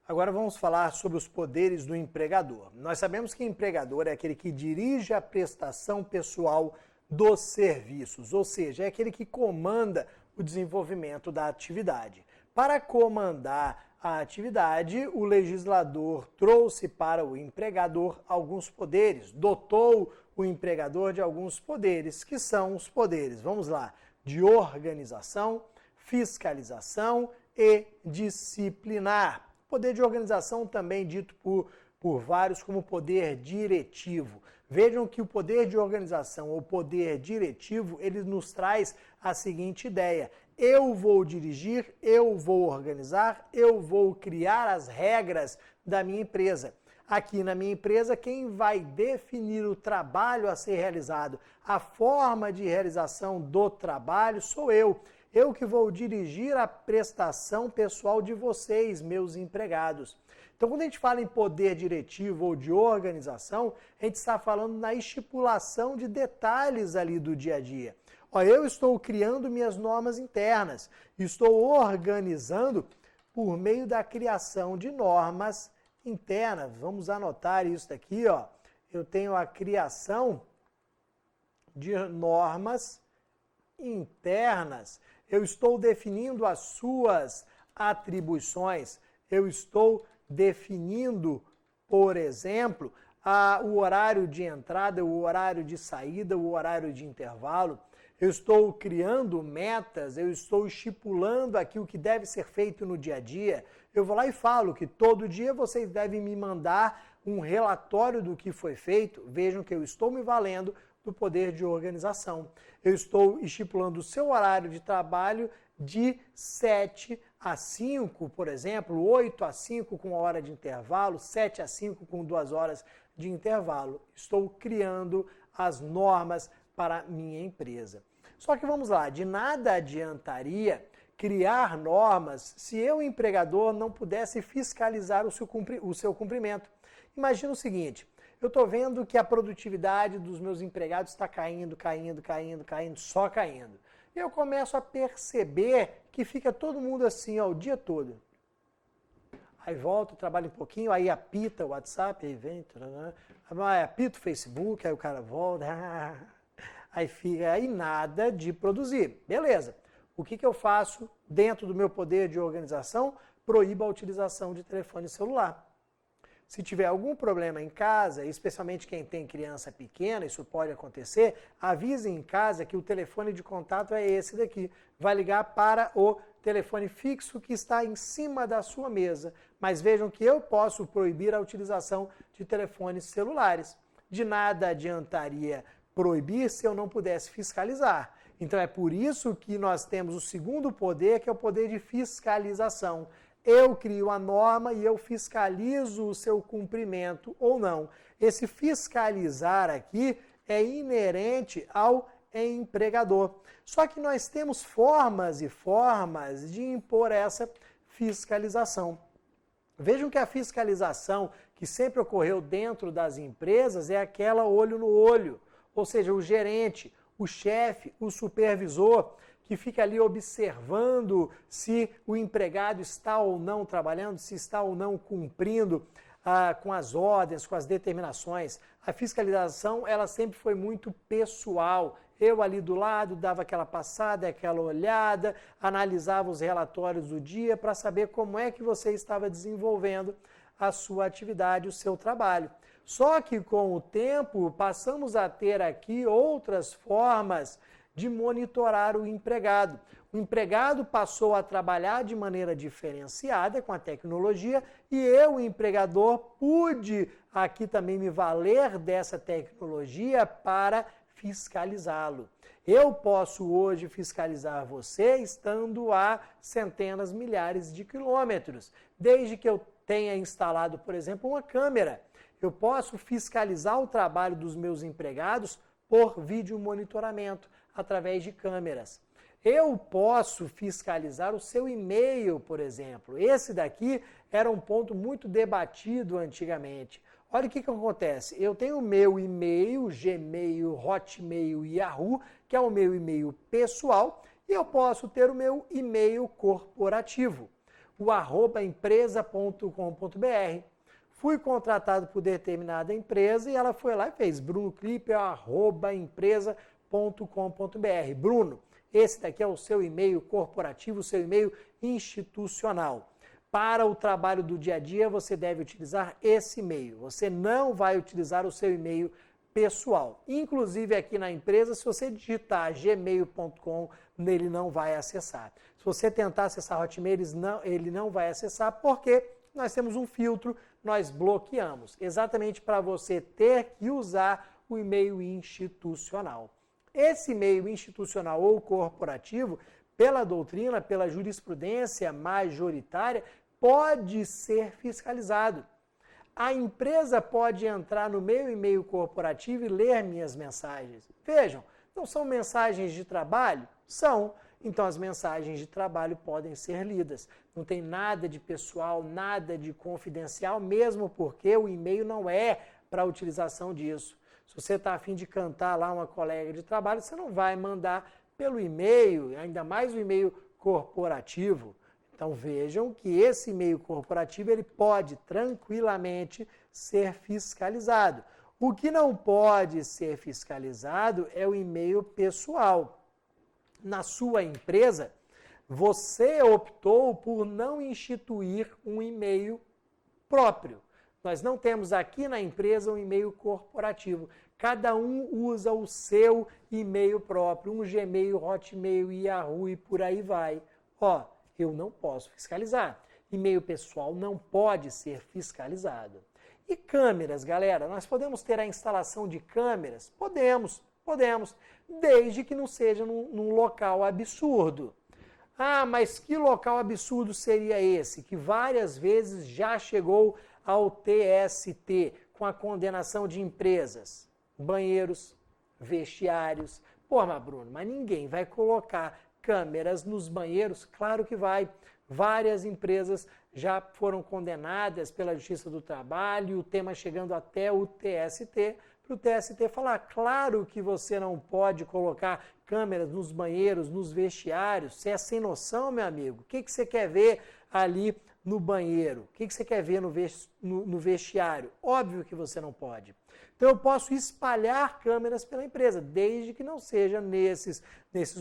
Agora vamos falar sobre os poderes do empregador. Nós sabemos que empregador é aquele que dirige a prestação pessoal dos serviços, ou seja, é aquele que comanda o desenvolvimento da atividade. Para comandar a atividade, o legislador trouxe para o empregador alguns poderes, dotou o empregador de alguns poderes, que são os poderes, vamos lá, de organização, fiscalização e disciplinar. Poder de organização também dito por vários como poder diretivo. Vejam que o poder de organização ou poder diretivo, ele nos traz a seguinte ideia: eu vou dirigir, eu vou organizar, eu vou criar as regras da minha empresa. Aqui na minha empresa, quem vai definir o trabalho a ser realizado, a forma de realização do trabalho, sou eu. Eu que vou dirigir a prestação pessoal de vocês, meus empregados. Então, quando a gente fala em poder diretivo ou de organização, a gente está falando na estipulação de detalhes ali do dia a dia. Eu estou criando minhas normas internas, estou organizando por meio da criação de normas internas. Vamos anotar isso daqui, Eu tenho a criação de normas internas. Eu estou definindo as suas atribuições. Eu estou definindo, por exemplo, o horário de entrada, o horário de saída, o horário de intervalo. Eu estou criando metas, eu estou estipulando aqui o que deve ser feito no dia a dia. Eu vou lá e falo que todo dia vocês devem me mandar um relatório do que foi feito. Vejam que eu estou me valendo do poder de organização. Eu estou estipulando o seu horário de trabalho de 7 a 5, por exemplo, 8 a 5 com uma hora de intervalo, 7 a 5 com 2 horas de intervalo. Estou criando as normas para a minha empresa. Só que vamos lá, de nada adiantaria criar normas se eu, empregador, não pudesse fiscalizar o seu cumprimento. Imagina o seguinte: eu estou vendo que a produtividade dos meus empregados está caindo, só caindo. E eu começo a perceber que fica todo mundo assim, o dia todo. Aí volta, trabalha um pouquinho, aí apita o WhatsApp, aí vem, aí apita o Facebook, aí o cara volta, aí fica, aí nada de produzir. Beleza. O que eu faço dentro do meu poder de organização? Proíbo a utilização de telefone celular. Se tiver algum problema em casa, especialmente quem tem criança pequena, isso pode acontecer, avise em casa que o telefone de contato é esse daqui. Vai ligar para o telefone fixo que está em cima da sua mesa. Mas vejam que eu posso proibir a utilização de telefones celulares. De nada adiantaria proibir se eu não pudesse fiscalizar. Então é por isso que nós temos o segundo poder, que é o poder de fiscalização. Eu crio a norma e eu fiscalizo o seu cumprimento ou não. Esse fiscalizar aqui é inerente ao empregador. Só que nós temos formas e formas de impor essa fiscalização. Vejam que a fiscalização que sempre ocorreu dentro das empresas é aquela olho no olho, ou seja, o gerente, o chefe, o supervisor, que fica ali observando se o empregado está ou não trabalhando, se está ou não cumprindo com as ordens, com as determinações. A fiscalização, ela sempre foi muito pessoal. Eu ali do lado dava aquela passada, aquela olhada, analisava os relatórios do dia para saber como é que você estava desenvolvendo a sua atividade, o seu trabalho. Só que com o tempo passamos a ter aqui outras formas de monitorar o empregado. O empregado passou a trabalhar de maneira diferenciada com a tecnologia e eu, empregador, pude aqui também me valer dessa tecnologia para fiscalizá-lo. Eu posso hoje fiscalizar você estando a centenas, milhares de quilômetros, desde que eu tenha instalado, por exemplo, uma câmera. Eu posso fiscalizar o trabalho dos meus empregados por vídeo monitoramento, através de câmeras. Eu posso fiscalizar o seu e-mail, por exemplo. Esse daqui era um ponto muito debatido antigamente. Olha o que acontece. Eu tenho o meu e-mail, Gmail, Hotmail e Yahoo, que é o meu e-mail pessoal, e eu posso ter o meu e-mail corporativo. o @empresa.com.br. Fui contratado por determinada empresa e ela foi lá e fez brunoclip@empresa.com.br. Bruno, esse daqui é o seu e-mail corporativo, o seu e-mail institucional. Para o trabalho do dia a dia, você deve utilizar esse e-mail. Você não vai utilizar o seu e-mail pessoal. Inclusive aqui na empresa, se você digitar gmail.com, ele não vai acessar. Se você tentar acessar Hotmail, ele não vai acessar porque nós temos um filtro, nós bloqueamos. Exatamente para você ter que usar o e-mail institucional. Esse e-mail institucional ou corporativo, pela doutrina, pela jurisprudência majoritária, pode ser fiscalizado. A empresa pode entrar no meu e-mail corporativo e ler minhas mensagens. Vejam, não são mensagens de trabalho? São. Então as mensagens de trabalho podem ser lidas. Não tem nada de pessoal, nada de confidencial, mesmo porque o e-mail não é para a utilização disso. Se você está a fim de cantar lá uma colega de trabalho, você não vai mandar pelo e-mail, ainda mais o e-mail corporativo. Então vejam que esse e-mail corporativo ele pode tranquilamente ser fiscalizado. O que não pode ser fiscalizado é o e-mail pessoal. Na sua empresa, você optou por não instituir um e-mail próprio. Nós não temos aqui na empresa um e-mail corporativo. Cada um usa o seu e-mail próprio, um Gmail, Hotmail, Yahoo e por aí vai. Eu não posso fiscalizar. E-mail pessoal não pode ser fiscalizado. E câmeras, galera? Nós podemos ter a instalação de câmeras? Podemos, desde que não seja num local absurdo. Ah, mas que local absurdo seria esse? Que várias vezes já chegou ao TST com a condenação de empresas. Banheiros, vestiários. Mas Bruno, mas ninguém vai colocar câmeras nos banheiros? Claro que vai. Várias empresas já foram condenadas pela Justiça do Trabalho, o tema chegando até o TST, para o TST falar, claro que você não pode colocar câmeras nos banheiros, nos vestiários. Você é sem noção, meu amigo? O que você quer ver ali no banheiro? O que você quer ver no vestiário? Óbvio que você não pode. Então eu posso espalhar câmeras pela empresa, desde que não seja nesses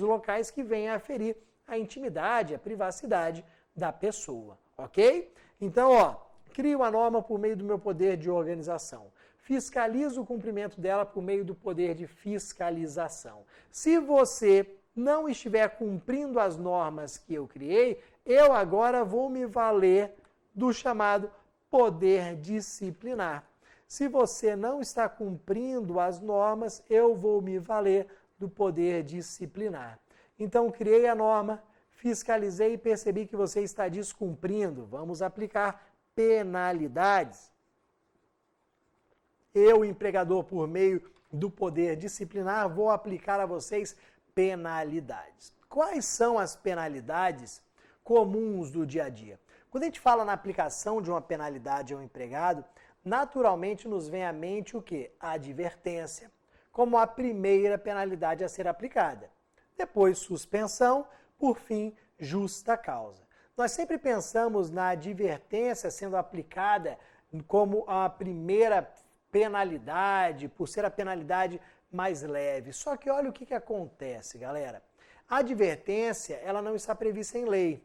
locais que venha a ferir a intimidade, a privacidade da pessoa, ok? Então, crio a norma por meio do meu poder de organização. Fiscalizo o cumprimento dela por meio do poder de fiscalização. Se você não estiver cumprindo as normas que eu criei, eu agora vou me valer do chamado poder disciplinar. Se você não está cumprindo as normas, eu vou me valer do poder disciplinar. Então, criei a norma, fiscalizei e percebi que você está descumprindo. Vamos aplicar penalidades. Eu, empregador, por meio do poder disciplinar, vou aplicar a vocês penalidades. Quais são as penalidades comuns do dia a dia? Quando a gente fala na aplicação de uma penalidade ao empregado, naturalmente nos vem à mente o quê? A advertência, como a primeira penalidade a ser aplicada. Depois, suspensão, por fim, justa causa. Nós sempre pensamos na advertência sendo aplicada como a primeira penalidade, por ser a penalidade mais leve. Só que olha o que acontece, galera. A advertência, ela não está prevista em lei.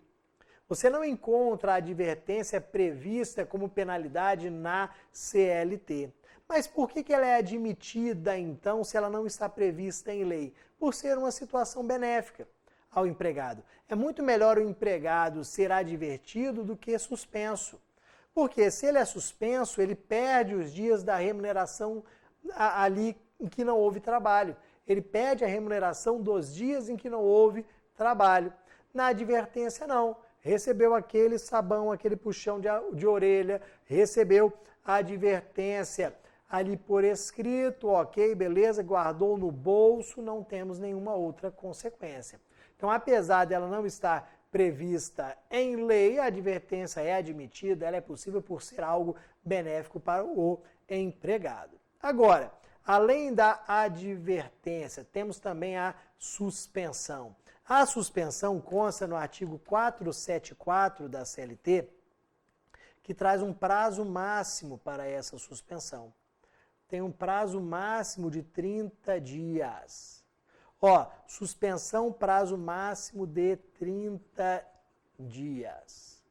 Você não encontra a advertência prevista como penalidade na CLT. Mas por que ela é admitida, então, se ela não está prevista em lei? Por ser uma situação benéfica ao empregado. É muito melhor o empregado ser advertido do que suspenso. Porque se ele é suspenso, ele perde os dias da remuneração ali em que não houve trabalho. Ele perde a remuneração dos dias em que não houve trabalho. Na advertência, não. Recebeu aquele sabão, aquele puxão de orelha, recebeu a advertência ali por escrito, ok, beleza, guardou no bolso, não temos nenhuma outra consequência. Então, apesar dela não estar prevista em lei, a advertência é admitida, ela é possível por ser algo benéfico para o empregado. Agora, além da advertência, temos também a suspensão. A suspensão consta no artigo 474 da CLT, que traz um prazo máximo para essa suspensão. Tem um prazo máximo de 30 dias. Ó, suspensão, prazo máximo de 30 dias.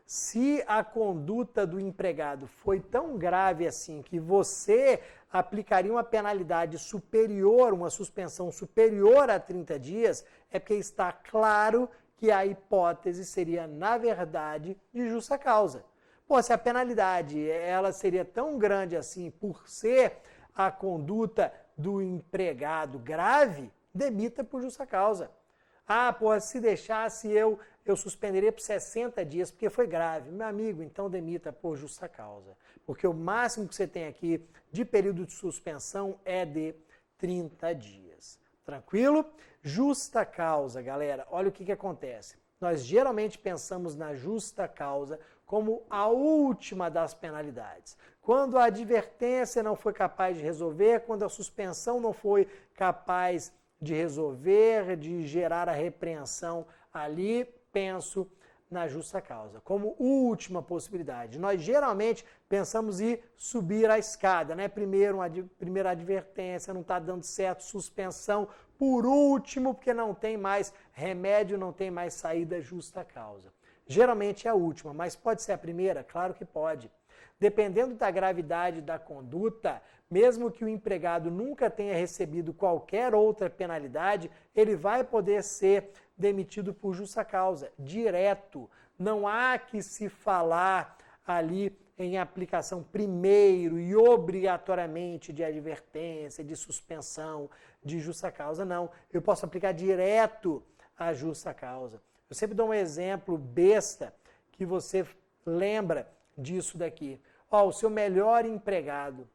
Se a conduta do empregado foi tão grave assim que você aplicaria uma penalidade superior, uma suspensão superior a 30 dias, é porque está claro que a hipótese seria, na verdade, de justa causa. Pô, se a penalidade ela seria tão grande assim por ser a conduta do empregado grave, demita por justa causa. Ah, pô, se deixasse eu suspenderia por 60 dias, porque foi grave. Meu amigo, então demita por justa causa. Porque o máximo que você tem aqui de período de suspensão é de 30 dias. Tranquilo? Justa causa, galera. Olha o que acontece. Nós geralmente pensamos na justa causa como a última das penalidades. Quando a advertência não foi capaz de resolver, quando a suspensão não foi capaz de resolver, de gerar a repreensão ali, penso na justa causa, como última possibilidade. Nós geralmente pensamos em subir a escada, né? Primeira advertência, não está dando certo, suspensão, por último, porque não tem mais remédio, não tem mais saída, justa causa. Geralmente é a última, mas pode ser a primeira? Claro que pode. Dependendo da gravidade da conduta, mesmo que o empregado nunca tenha recebido qualquer outra penalidade, ele vai poder ser demitido por justa causa, direto. Não há que se falar ali em aplicação primeiro e obrigatoriamente de advertência, de suspensão, de justa causa, não. Eu posso aplicar direto a justa causa. Eu sempre dou um exemplo besta que você lembra disso daqui. Ó, o seu melhor empregado,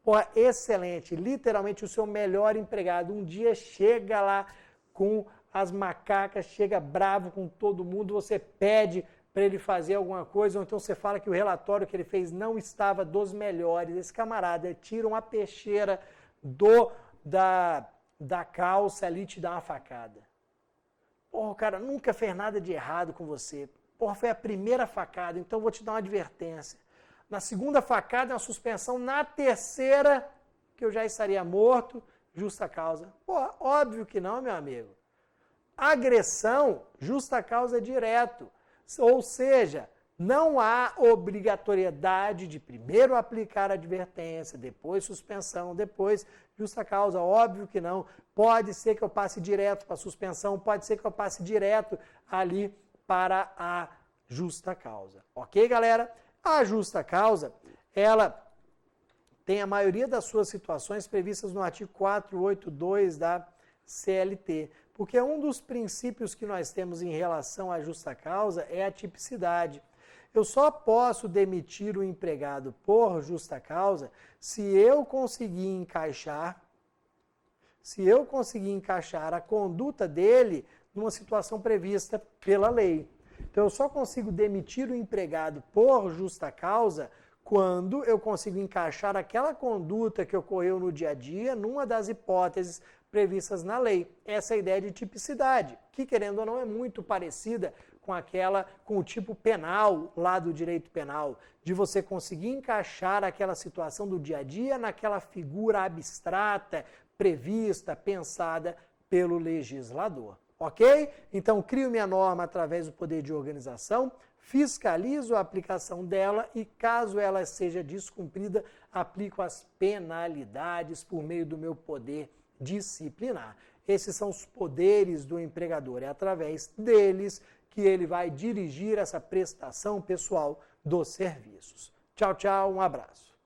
pô, excelente, literalmente o seu melhor empregado, um dia chega lá com as macacas, chega bravo com todo mundo, você pede para ele fazer alguma coisa, ou então você fala que o relatório que ele fez não estava dos melhores. Esse camarada tira uma peixeira da calça ali e te dá uma facada. Porra, o cara nunca fez nada de errado com você. Porra, foi a primeira facada, então eu vou te dar uma advertência. Na segunda facada, uma suspensão. Na terceira, que eu já estaria morto, justa causa. Porra, óbvio que não, meu amigo. Agressão, justa causa direto. Ou seja, não há obrigatoriedade de primeiro aplicar a advertência, depois suspensão, depois justa causa. Óbvio que não. Pode ser que eu passe direto para a suspensão, pode ser que eu passe direto ali para a justa causa. Ok, galera? A justa causa, ela tem a maioria das suas situações previstas no artigo 482 da CLT, porque um dos princípios que nós temos em relação à justa causa é a tipicidade. Eu só posso demitir o empregado por justa causa se eu conseguir encaixar a conduta dele numa situação prevista pela lei. Então, eu só consigo demitir o empregado por justa causa quando eu consigo encaixar aquela conduta que ocorreu no dia a dia numa das hipóteses previstas na lei. Essa é a ideia de tipicidade, que, querendo ou não, é muito parecida com o tipo penal lá do direito penal, de você conseguir encaixar aquela situação do dia a dia naquela figura abstrata, prevista, pensada pelo legislador. Ok? Então, crio minha norma através do poder de organização, fiscalizo a aplicação dela e, caso ela seja descumprida, aplico as penalidades por meio do meu poder disciplinar. Esses são os poderes do empregador. É através deles que ele vai dirigir essa prestação pessoal dos serviços. Tchau, tchau, um abraço.